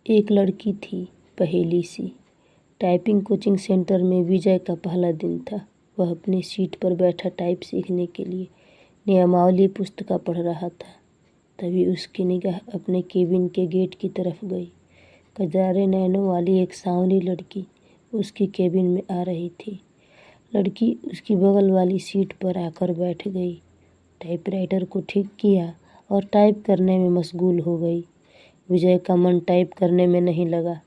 एक लड़की थी, पहेली सी। टाइपिंग कोचिंग सेंटर में विजय का पहला दिन था। वह अपनी सीट पर बैठा टाइप सीखने के लिए नियमावली पुस्तिका पढ़ रहा था। तभी उसकी निगाह अपने केबिन के गेट की तरफ गई। कजरारे नैनों वाली एक सांवली लड़की उसकी केबिन में आ रही थी। लड़की उसकी बगल वाली सीट पर आकर बैठ गई, टाइपराइटर को ठीक किया और टाइप करने में मशगूल हो गई। विजय का मन टाइप करने में नहीं लगा।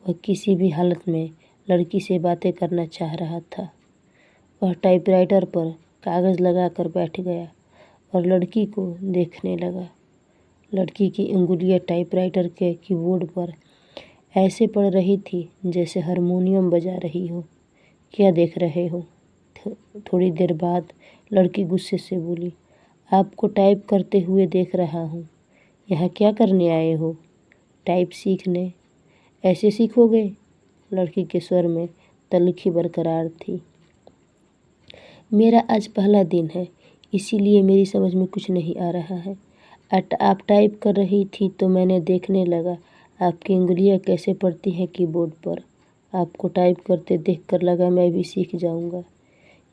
वह किसी भी हालत में लड़की से बातें करना चाह रहा था। वह टाइपराइटर पर कागज़ लगाकर बैठ गया और लड़की को देखने लगा। लड़की की उंगलियां टाइपराइटर के कीबोर्ड पर ऐसे पड़ रही थी जैसे हारमोनियम बजा रही हो। क्या देख रहे हो? थोड़ी देर बाद लड़की गुस्से से बोली, आपको टाइप करते हुए देख रहा हूँ। यहाँ क्या करने आए हो? टाइप सीखने। ऐसे सीखोगे? लड़की के स्वर में तल्खी बरकरार थी। मेरा आज पहला दिन है, इसीलिए मेरी समझ में कुछ नहीं आ रहा है। आप टाइप कर रही थी तो मैंने देखने लगा आपकी उंगलियां कैसे पड़ती हैं कीबोर्ड पर। आपको टाइप करते देखकर लगा मैं भी सीख जाऊंगा।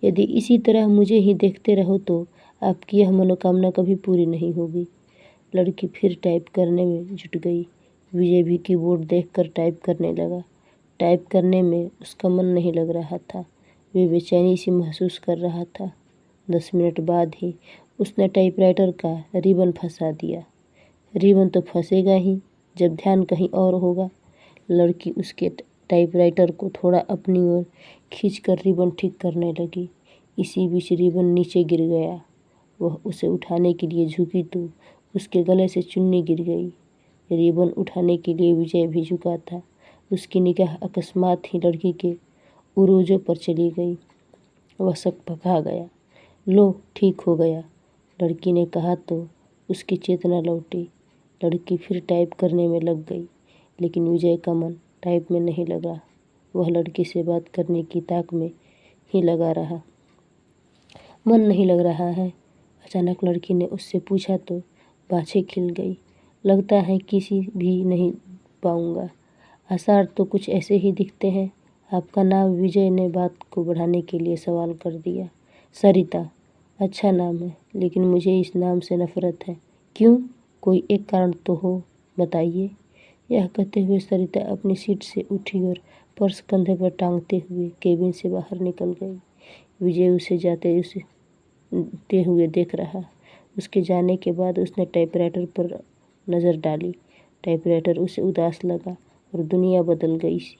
यदि इसी तरह मुझे ही देखते रहो तो आपकी यह मनोकामना कभी पूरी नहीं होगी। लड़की फिर टाइप करने में जुट गई। विजय भी कीबोर्ड देखकर टाइप करने लगा। टाइप करने में उसका मन नहीं लग रहा था। वे बेचैनी सी महसूस कर रहा था। 10 मिनट बाद ही उसने टाइपराइटर का रिबन फंसा दिया। रिबन तो फंसेगा ही जब ध्यान कहीं और होगा। लड़की उसके टाइपराइटर को थोड़ा अपनी ओर खींचकर रिबन ठीक करने लगी। इसी बीच रिबन नीचे गिर गया। वह उसे उठाने के लिए झुकी तो उसके गले से चुन्नी गिर गई। रिबन उठाने के लिए विजय भी झुका था। उसकी निगाह अकस्मात ही लड़की के उरोजों पर चली गई। वह सकपका गया। लो, ठीक हो गया, लड़की ने कहा तो उसकी चेतना लौटी। लड़की फिर टाइप करने में लग गई, लेकिन विजय का मन टाइप में नहीं लगा। वह लड़की से बात करने की ताक में ही लगा रहा। मन नहीं लग रहा है? अचानक लड़की ने उससे पूछा तो बाछें खिल गई। लगता है किसी भी नहीं पाऊंगा। आसार तो कुछ ऐसे ही दिखते हैं। आपका नाम? विजय ने बात को बढ़ाने के लिए सवाल कर दिया। सरिता। अच्छा नाम है, लेकिन मुझे इस नाम से नफरत है। क्यों? कोई एक कारण तो हो, बताइए। यह कहते हुए सरिता अपनी सीट से उठी और पर्स कंधे पर टांगते हुए केबिन से बाहर निकल गई। विजय उसे जाते हुए देख रहा। उसके जाने के बाद उसने टाइपराइटर पर नज़र डाली। टाइपराइटर उसे उदास लगा और दुनिया बदल गई सी।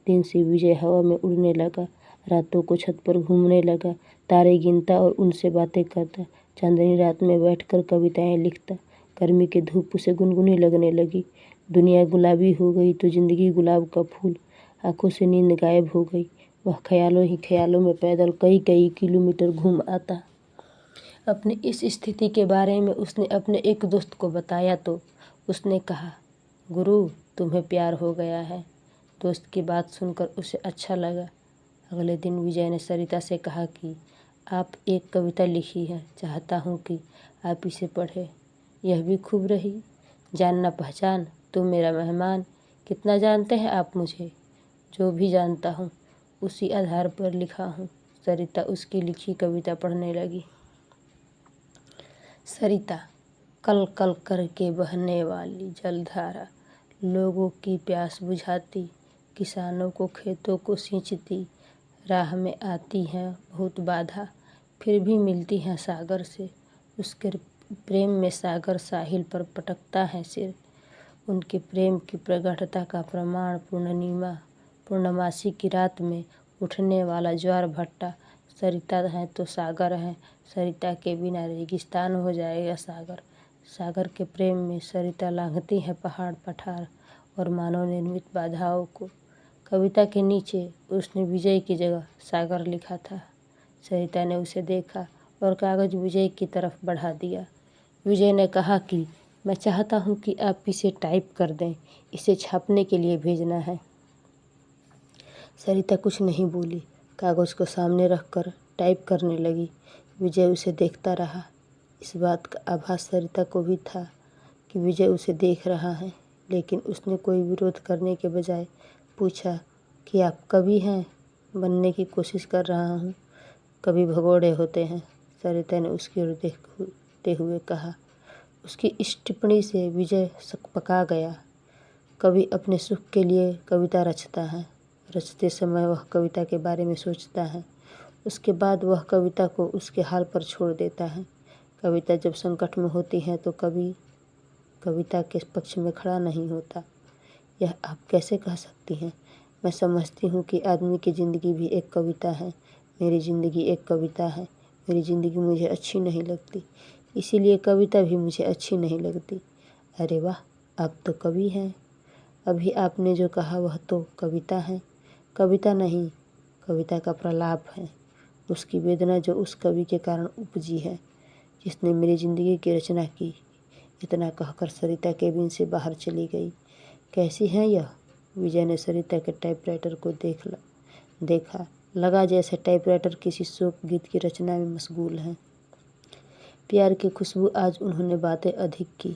दिन से विजय हवा में उड़ने लगा। रातों को छत पर घूमने लगा, तारे गिनता और उनसे बातें करता। चांदनी रात में बैठकर कविताएं लिखता। गर्मी की धूप उसे गुनगुनी लगने लगी। दुनिया गुलाबी हो गई तो जिंदगी गुलाब का फूल। आंखों से नींद गायब हो गई। वह ख्यालों ही ख्यालों में पैदल कई कई किलोमीटर घूम आता। अपनी इस स्थिति के बारे में उसने अपने एक दोस्त को बताया तो उसने कहा, गुरु, तुम्हें प्यार हो गया है। दोस्त की बात सुनकर उसे अच्छा लगा। अगले दिन विजय ने सरिता से कहा कि आप एक कविता लिखी है, चाहता हूँ कि आप इसे पढ़ें। यह भी खूब रही। जान न पहचान, तुम मेरा मेहमान। कितना जानते हैं आप मुझे? जो भी जानता हूँ उसी आधार पर लिखा हूँ। सरिता उसकी लिखी कविता पढ़ने लगी। सरिता। कल कल करके बहने वाली जलधारा लोगों की प्यास बुझाती, किसानों को खेतों को सींचती। राह में आती हैं बहुत बाधा, फिर भी मिलती हैं सागर से। उसके प्रेम में सागर साहिल पर पटकता है सिर। उनके प्रेम की प्रगाढ़ता का प्रमाण पूर्णमासी की रात में उठने वाला ज्वार भट्टा। सरिता है तो सागर है, सरिता के बिना रेगिस्तान हो जाएगा सागर। सागर के प्रेम में सरिता लांघती है पहाड़ पठार और मानव निर्मित बाधाओं को। कविता के नीचे उसने विजय की जगह सागर लिखा था। सरिता ने उसे देखा और कागज़ विजय की तरफ बढ़ा दिया। विजय ने कहा कि मैं चाहता हूँ कि आप इसे टाइप कर दें, इसे छापने के लिए भेजना है। सरिता कुछ नहीं बोली, कागज़ को सामने रखकर टाइप करने लगी। विजय उसे देखता रहा। इस बात का आभास सरिता को भी था कि विजय उसे देख रहा है। लेकिन उसने कोई विरोध करने के बजाय पूछा कि आप कवि हैं? बनने की कोशिश कर रहा हूँ। कवि भगोड़े होते हैं, सरिता ने उसकी ओर देखते हुए कहा। उसकी इस टिप्पणी से विजय सकपका गया। कवि अपने सुख के लिए कविता रचता है। रचते समय वह कविता के बारे में सोचता है। उसके बाद वह कविता को उसके हाल पर छोड़ देता है। कविता जब संकट में होती है तो कवि कविता के पक्ष में खड़ा नहीं होता। यह आप कैसे कह सकती हैं? मैं समझती हूँ कि आदमी की ज़िंदगी भी एक कविता है। मेरी ज़िंदगी एक कविता है। मेरी ज़िंदगी मुझे अच्छी नहीं लगती, इसीलिए कविता भी मुझे अच्छी नहीं लगती। अरे वाह, आप तो कवि हैं। अभी आपने जो कहा वह तो कविता है। कविता नहीं, कविता का प्रलाप है। उसकी वेदना जो उस कवि के कारण उपजी है जिसने मेरी ज़िंदगी की रचना की। इतना कहकर सरिता केबिन से बाहर चली गई। कैसी हैं यह? विजय ने सरिता के टाइपराइटर को देखा। लगा जैसे टाइपराइटर किसी शोक गीत की रचना में मशगूल हैं। प्यार की खुशबू आज उन्होंने बातें अधिक की।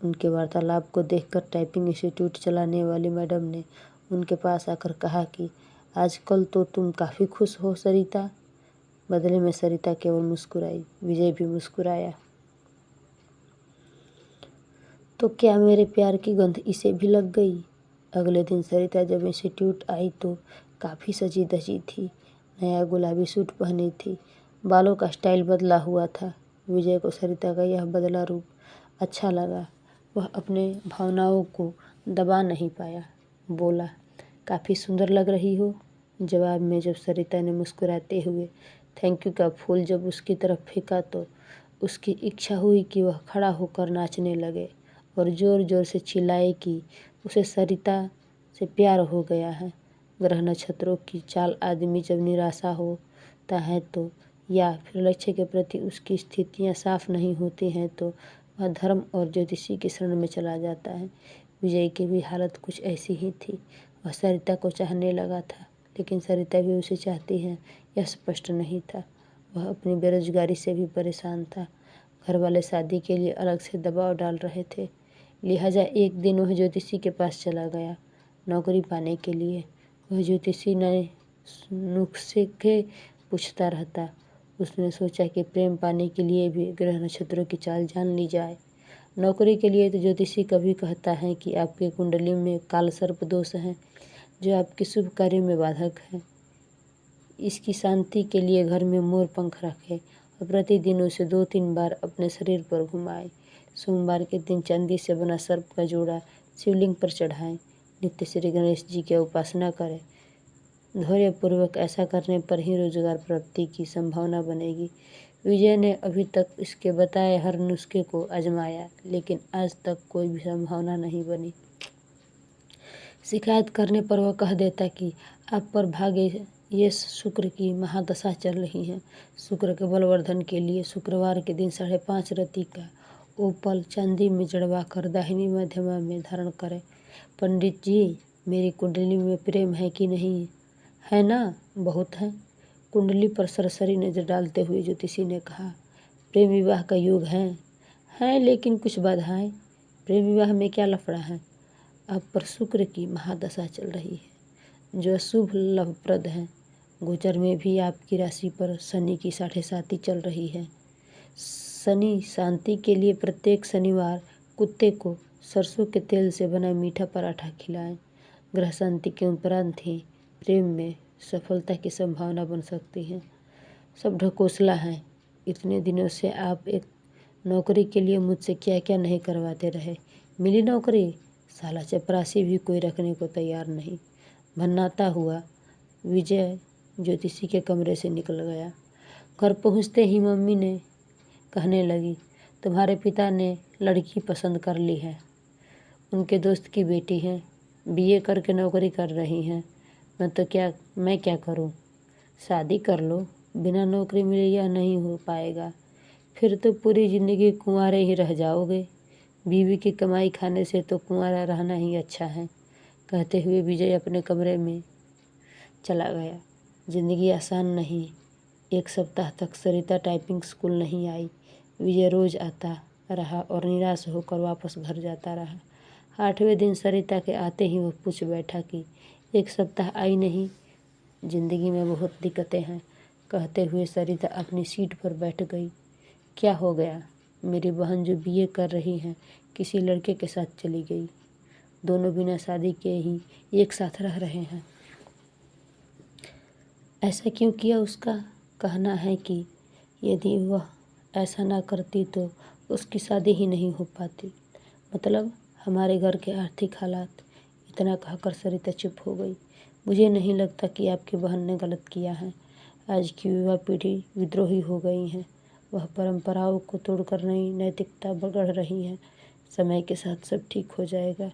उनके वार्तालाप को देखकर टाइपिंग इंस्टीट्यूट चलाने वाली मैडम ने उनके पास आकर कहा कि आजकल तो तुम काफ़ी खुश हो सरिता। बदले में सरिता केवल मुस्कुराई। विजय भी मुस्कुराया। तो क्या मेरे प्यार की गंध इसे भी लग गई? अगले दिन सरिता जब इंस्टीट्यूट आई तो काफ़ी सजी धजी थी। नया गुलाबी सूट पहनी थी। बालों का स्टाइल बदला हुआ था। विजय को सरिता का यह बदला रूप अच्छा लगा। वह अपने भावनाओं को दबा नहीं पाया। बोला, काफ़ी सुंदर लग रही हो। जवाब में जब सरिता ने मुस्कुराते हुए थैंक यू का फूल जब उसकी तरफ फेंका तो उसकी इच्छा हुई कि वह खड़ा होकर नाचने लगे और ज़ोर ज़ोर से चिल्लाए कि उसे सरिता से प्यार हो गया है। ग्रह नक्षत्रों की चाल आदमी जब निराशा होता है तो या फिर लक्ष्य के प्रति उसकी स्थितियां साफ नहीं होती हैं तो वह धर्म और ज्योतिषी की शरण में चला जाता है। विजय की भी हालत कुछ ऐसी ही थी। वह सरिता को चाहने लगा था, लेकिन सरिता भी उसे चाहती है यह स्पष्ट नहीं था। वह अपनी बेरोजगारी से भी परेशान था। घर वाले शादी के लिए अलग से दबाव डाल रहे थे। लिहाजा एक दिन वह ज्योतिषी के पास चला गया नौकरी पाने के लिए। वह ज्योतिषी नए नुस्खे पूछता रहता। उसने सोचा कि प्रेम पाने के लिए भी ग्रह नक्षत्रों की चाल जान ली जाए। नौकरी के लिए तो ज्योतिषी कभी कहता है कि आपकी कुंडली में काल सर्प दोष है जो आपके शुभ कार्य में बाधक है। इसकी शांति के लिए घर में मोर पंख रखे और प्रतिदिन उसे 2-3 बार अपने शरीर पर घुमाए। सोमवार के दिन चांदी से बना सर्प का जोड़ा शिवलिंग पर चढ़ाएं। नित्य श्री गणेश जी की उपासना करें। धैर्यपूर्वक ऐसा करने पर ही रोजगार प्राप्ति की संभावना बनेगी। विजय ने अभी तक इसके बताए हर नुस्खे को आजमाया, लेकिन आज तक कोई भी संभावना नहीं बनी। शिकायत करने पर वह कह देता कि आप पर भाग्य ये शुक्र की महादशा चल रही है। शुक्र के बलवर्धन के लिए शुक्रवार के दिन 5.5 रति का ओपल चांदी में जड़वा कर दाहिनी मध्यमा में धारण करें। पंडित जी, मेरी कुंडली में प्रेम है कि नहीं? है ना? बहुत है। कुंडली पर सरसरी नजर डालते हुए ज्योतिषी ने कहा। प्रेम विवाह का योग है लेकिन कुछ बाधाएं। प्रेम विवाह में क्या लफड़ा है? आप पर शुक्र की महादशा चल रही है जो अशुभ लाभप्रद है। गोचर में भी आपकी राशि पर शनि की 7.5 चल रही है। शनि शांति के लिए प्रत्येक शनिवार कुत्ते को सरसों के तेल से बना मीठा पराठा खिलाएं। ग्रह शांति के उपरांत ही प्रेम में सफलता की संभावना बन सकती है। सब ढकोसला है। इतने दिनों से आप एक नौकरी के लिए मुझसे क्या क्या नहीं करवाते रहे। मिली नौकरी? साला चपरासी भी कोई रखने को तैयार नहीं। भन्नाता हुआ विजय ज्योतिषी के कमरे से निकल गया। घर पहुंचते ही मम्मी ने कहने लगी, तुम्हारे पिता ने लड़की पसंद कर ली है। उनके दोस्त की बेटी है, बीए करके नौकरी कर रही हैं। मैं क्या करूं? शादी कर लो। बिना नौकरी मिले यह नहीं हो पाएगा। फिर तो पूरी ज़िंदगी कुंवारे ही रह जाओगे। बीवी की कमाई खाने से तो कुंवारा रहना ही अच्छा है। कहते हुए विजय अपने कमरे में चला गया। ज़िंदगी आसान नहीं। 1 सप्ताह तक सरिता टाइपिंग स्कूल नहीं आई। विजय रोज़ आता रहा और निराश होकर वापस घर जाता रहा। 8वें दिन सरिता के आते ही वह पूछ बैठा कि 1 सप्ताह आई नहीं, जिंदगी में बहुत दिक्कतें हैं। कहते हुए सरिता अपनी सीट पर बैठ गई। क्या हो गया? मेरी बहन जो बीए कर रही हैं किसी लड़के के साथ चली गई। दोनों बिना शादी के ही एक साथ रह रहे हैं। ऐसा क्यों किया? उसका कहना है कि यदि वह ऐसा ना करती तो उसकी शादी ही नहीं हो पाती। मतलब हमारे घर के आर्थिक हालात। इतना कहकर सरिता चुप हो गई। मुझे नहीं लगता कि आपकी बहन ने गलत किया है। आज की युवा पीढ़ी विद्रोही हो गई है। वह परंपराओं को तोड़कर नई नैतिकता गढ़ रही है। समय के साथ सब ठीक हो जाएगा।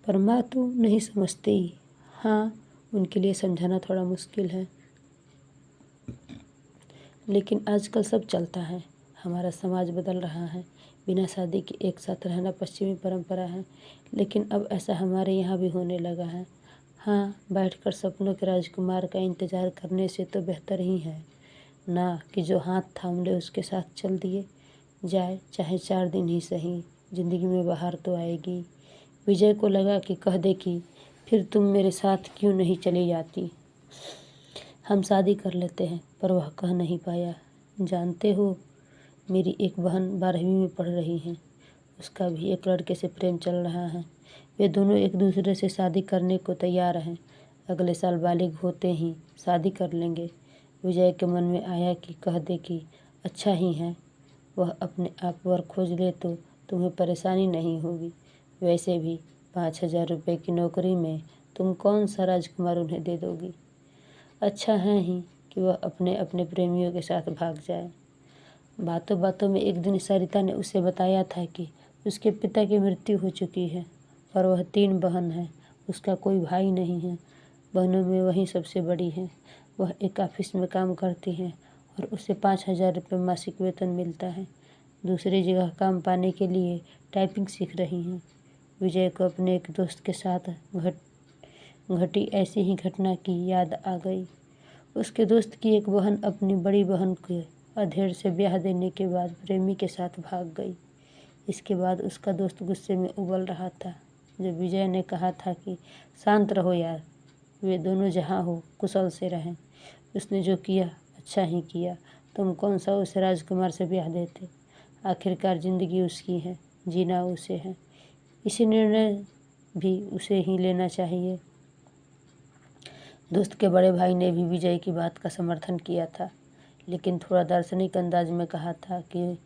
पर माँ तो नहीं समझती। हाँ, उनके लिए समझाना थोड़ा मुश्किल है, लेकिन आजकल सब चलता है। हमारा समाज बदल रहा है। बिना शादी के एक साथ रहना पश्चिमी परंपरा है, लेकिन अब ऐसा हमारे यहाँ भी होने लगा है। हाँ, बैठकर सपनों के राजकुमार का इंतज़ार करने से तो बेहतर ही है ना कि जो हाथ थाम ले उसके साथ चल दिए जाए, चाहे 4 दिन ही सही। जिंदगी में बाहर तो आएगी। विजय को लगा कि कह दे कि फिर तुम मेरे साथ क्यों नहीं चली जाती, हम शादी कर लेते हैं, पर वह कह नहीं पाया। जानते हो, मेरी एक बहन 12वीं में पढ़ रही है। उसका भी एक लड़के से प्रेम चल रहा है। वे दोनों एक दूसरे से शादी करने को तैयार हैं। अगले साल बालिग होते ही शादी कर लेंगे। विजय के मन में आया कि कह दे कि अच्छा ही है, वह अपने आप वर खोज ले तो तुम्हें परेशानी नहीं होगी। वैसे भी 5,000 रुपये की नौकरी में तुम कौन सा राजकुमार उन्हें दे दोगी। अच्छा है ही कि वह अपने अपने प्रेमियों के साथ भाग जाए। बातों बातों में एक दिन सरिता ने उसे बताया था कि उसके पिता की मृत्यु हो चुकी है और वह 3 बहन है। उसका कोई भाई नहीं है। बहनों में वही सबसे बड़ी है। वह एक ऑफिस में काम करती है और उसे 5,000 रुपये मासिक वेतन मिलता है। दूसरी जगह काम पाने के लिए टाइपिंग सीख रही हैं। विजय को अपने एक दोस्त के साथ घटी ऐसी ही घटना की याद आ गई। उसके दोस्त की एक बहन अपनी बड़ी बहन के अधेड़ से ब्याह देने के बाद प्रेमी के साथ भाग गई। इसके बाद उसका दोस्त गुस्से में उबल रहा था जब विजय ने कहा था कि शांत रहो यार, वे दोनों जहाँ हो कुशल से रहें। उसने जो किया अच्छा ही किया। तुम कौन सा उस राजकुमार से ब्याह देते? आखिरकार जिंदगी उसकी है, जीना उसे है। इसी निर्णय भी उसे ही लेना चाहिए। दोस्त के बड़े भाई ने भी विजय की बात का समर्थन किया था, लेकिन थोड़ा दार्शनिक अंदाज में कहा था कि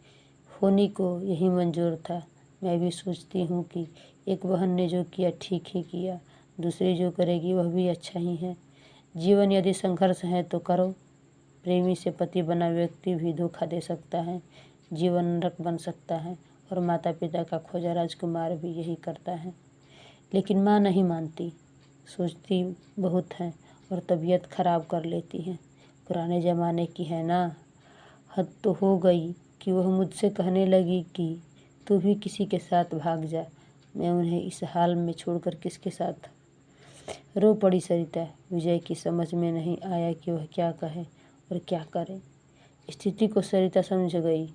होनी को यही मंजूर था। मैं भी सोचती हूँ कि एक बहन ने जो किया ठीक ही किया, दूसरी जो करेगी वह भी अच्छा ही है। जीवन यदि संघर्ष है तो करो। प्रेमी से पति बना व्यक्ति भी धोखा दे सकता है, जीवन नरक बन सकता है, और माता पिता का खोजा राजकुमार भी यही करता है। लेकिन माँ नहीं मानती, सोचती बहुत है और तबीयत खराब कर लेती हैं। पुराने ज़माने की है ना। हद तो हो गई कि वह मुझसे कहने लगी कि तू भी किसी के साथ भाग जा। मैं उन्हें इस हाल में छोड़कर किसके साथ। रो पड़ी सरिता। विजय की समझ में नहीं आया कि वह क्या कहे और क्या करे। स्थिति को सरिता समझ गई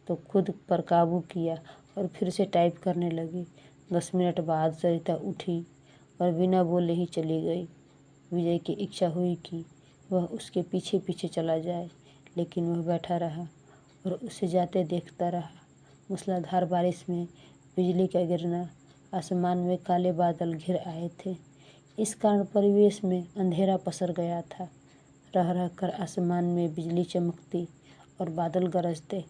तो खुद पर काबू किया और फिर से टाइप करने लगी। 10 मिनट बाद सरिता उठी और बिना बोले ही चली गई। विजय की इच्छा हुई कि वह उसके पीछे पीछे चला जाए, लेकिन वह बैठा रहा और उसे जाते देखता रहा। मूसलाधार बारिश में बिजली का गिरना, आसमान में काले बादल घिर आए थे। इस कारण परिवेश में अंधेरा पसर गया था। रह रह कर आसमान में बिजली चमकती और बादल गरजते।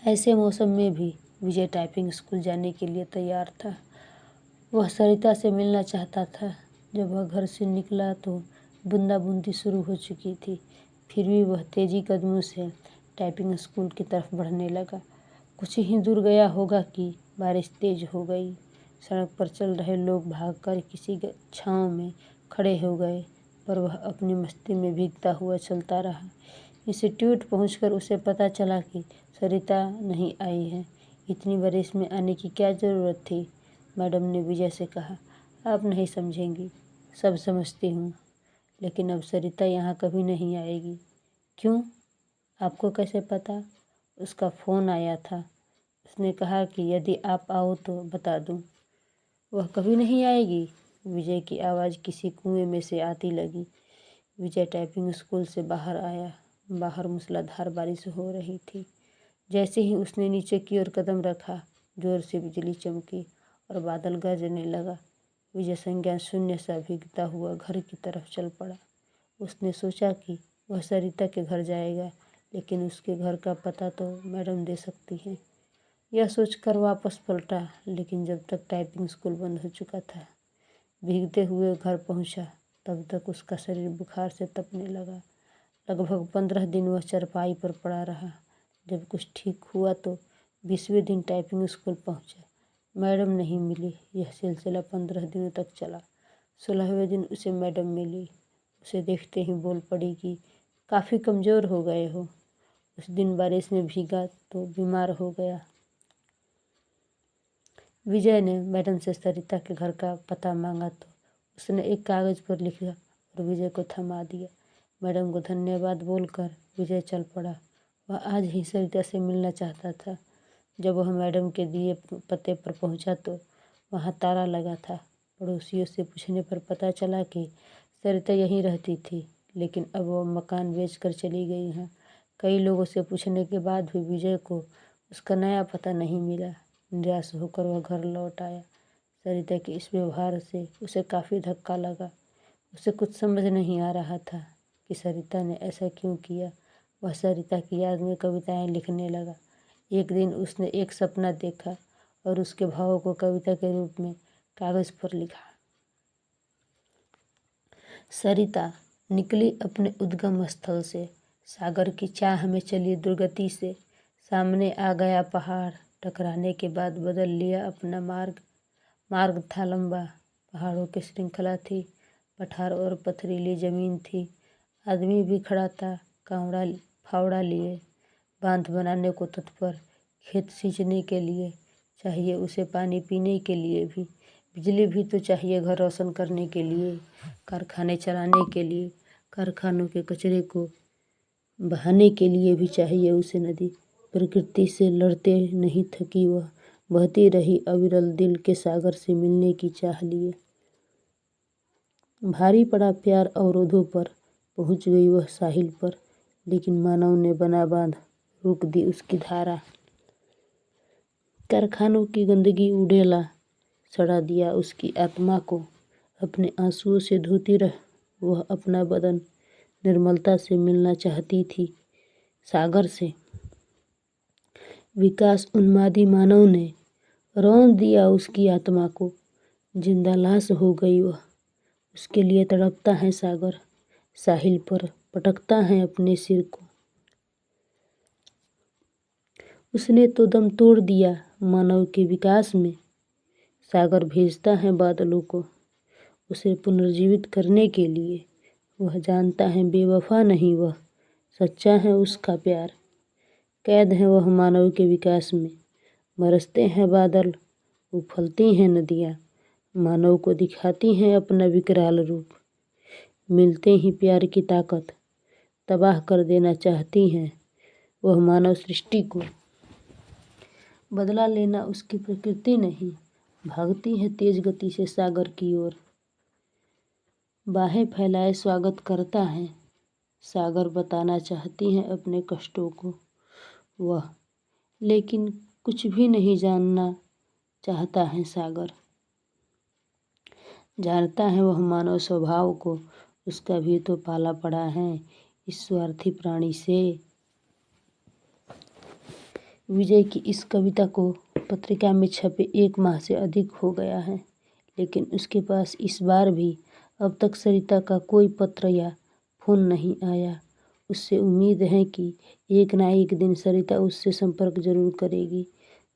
ऐसे मौसम में भी विजय टाइपिंग स्कूल जाने के लिए तैयार था। वह सरिता से मिलना चाहता था। जब वह घर से निकला तो बूंदाबूंदी शुरू हो चुकी थी। फिर भी वह तेजी कदमों से टाइपिंग स्कूल की तरफ बढ़ने लगा। कुछ ही दूर गया होगा कि बारिश तेज हो गई। सड़क पर चल रहे लोग भागकर किसी छांव में खड़े हो गए, पर वह अपनी मस्ती में भीगता हुआ चलता रहा। इंस्टीट्यूट पहुंचकर उसे पता चला कि सरिता नहीं आई है। इतनी बारिश में आने की क्या ज़रूरत थी? मैडम ने विजय से कहा, आप नहीं समझेंगी, सब समझती हूँ, लेकिन अब सरिता यहाँ कभी नहीं आएगी। क्यों? आपको कैसे पता? उसका फ़ोन आया था। उसने कहा कि यदि आप आओ तो बता दूं। वह कभी नहीं आएगी? विजय की आवाज़ किसी कुएं में से आती लगी। विजय टाइपिंग स्कूल से बाहर आया। बाहर मूसलाधार बारिश हो रही थी। जैसे ही उसने नीचे की ओर कदम रखा, जोर से बिजली चमकी और बादल गरजने लगा। विजय संज्ञान शून्य सा भीगता हुआ घर की तरफ चल पड़ा। उसने सोचा कि वह सरिता के घर जाएगा, लेकिन उसके घर का पता तो मैडम दे सकती हैं। यह सोचकर वापस पलटा, लेकिन जब तक टाइपिंग स्कूल बंद हो चुका था। भीगते हुए घर पहुंचा, तब तक उसका शरीर बुखार से तपने लगा। लगभग 15 दिन वह चारपाई पर पड़ा रहा। जब कुछ ठीक हुआ तो 20वें दिन टाइपिंग स्कूल पहुंचा। मैडम नहीं मिली। यह सिलसिला 15 दिनों तक चला। 16वें दिन उसे मैडम मिली। उसे देखते ही बोल पड़ी कि काफ़ी कमज़ोर हो गए हो। उस दिन बारिश में भीगा तो बीमार हो गया। विजय ने मैडम से सरिता के घर का पता मांगा तो उसने एक कागज़ पर लिखा और विजय को थमा दिया। मैडम को धन्यवाद बोलकर विजय चल पड़ा। वह आज ही सरिता से मिलना चाहता था। जब वह मैडम के दिए पते पर पहुंचा तो वहां ताला लगा था। पड़ोसियों से पूछने पर पता चला कि सरिता यहीं रहती थी, लेकिन अब वह मकान बेचकर चली गई हैं। कई लोगों से पूछने के बाद भी विजय को उसका नया पता नहीं मिला। निराश होकर वह घर लौट आया। सरिता के इस व्यवहार से उसे काफ़ी धक्का लगा। उसे कुछ समझ नहीं आ रहा था कि सरिता ने ऐसा क्यों किया। वह सरिता की याद में कविताएं लिखने लगा। एक दिन उसने एक सपना देखा और उसके भावों को कविता के रूप में कागज़ पर लिखा। सरिता निकली अपने उद्गम स्थल से, सागर की चाह में चली दुर्गति से। सामने आ गया पहाड़, टकराने के बाद बदल लिया अपना मार्ग। मार्ग था लंबा, पहाड़ों की श्रृंखला थी, पठार और पथरीली जमीन थी। आदमी भी खड़ा था, फावड़ा लिए, बांध बनाने को तत्पर। खेत सींचने के लिए चाहिए उसे, पानी पीने के लिए भी। बिजली भी तो चाहिए घर रोशन करने के लिए, कारखाने चलाने के लिए, कारखानों के कचरे को बहाने के लिए भी चाहिए उसे नदी। प्रकृति से लड़ते नहीं थकी वह, बहती रही अविरल दिल के सागर से मिलने की चाह लिए। भारी पड़ा प्यार अवरोधों पर, पहुंच गई वह साहिल पर, लेकिन मानव ने बना बांध रोक दी उसकी धारा। कारखानों की गंदगी उड़ेला सड़ा दिया उसकी आत्मा को। अपने आंसुओं से धोती रह वह अपना बदन, निर्मलता से मिलना चाहती थी सागर से। विकास उन्मादी मानव ने रौंद दिया उसकी आत्मा को। जिंदा लाश हो गई वह, उसके लिए तड़पता है सागर। साहिल पर पटकता है अपने सिर को। उसने तो दम तोड़ दिया मानव के विकास में। सागर भेजता है बादलों को उसे पुनर्जीवित करने के लिए। वह जानता है बेवफा नहीं वह, सच्चा है उसका प्यार। कैद है वह मानव के विकास में। बरसते हैं बादल, उफलती हैं नदियाँ, मानव को दिखाती हैं अपना विकराल रूप। मिलते ही प्यार की ताकत तबाह कर देना चाहती हैं वह मानव सृष्टि को। बदला लेना उसकी प्रकृति नहीं, भागती है तेज गति से सागर की ओर। बाहें फैलाए स्वागत करता है सागर, बताना चाहती हैं अपने कष्टों को वह, लेकिन कुछ भी नहीं जानना चाहता है सागर। जानता है वह मानव स्वभाव को, उसका भी तो पाला पड़ा है इस स्वार्थी प्राणी से। विजय की इस कविता को पत्रिका में छपे 1 माह से अधिक हो गया है, लेकिन उसके पास इस बार भी अब तक सरिता का कोई पत्र या फोन नहीं आया। उससे उम्मीद है कि एक ना एक दिन सरिता उससे संपर्क जरूर करेगी।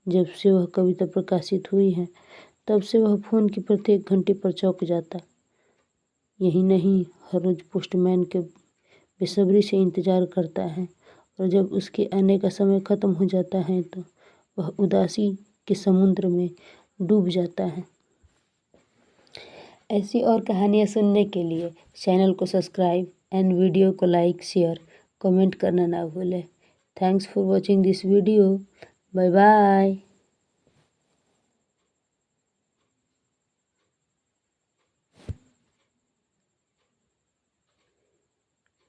जब से वह कविता प्रकाशित हुई है तब से वह फोन की प्रत्येक घंटे पर चौंक जाता। यही नहीं, हर रोज पोस्टमैन के बेसब्री से इंतजार करता है, और जब उसके आने का समय खत्म हो जाता है तो वह उदासी के समुद्र में डूब जाता है। ऐसी और कहानियाँ सुनने के लिए चैनल को सब्सक्राइब एंड वीडियो को लाइक, शेयर, कमेंट करना ना भूलें। Thanks for watching this video. Bye bye.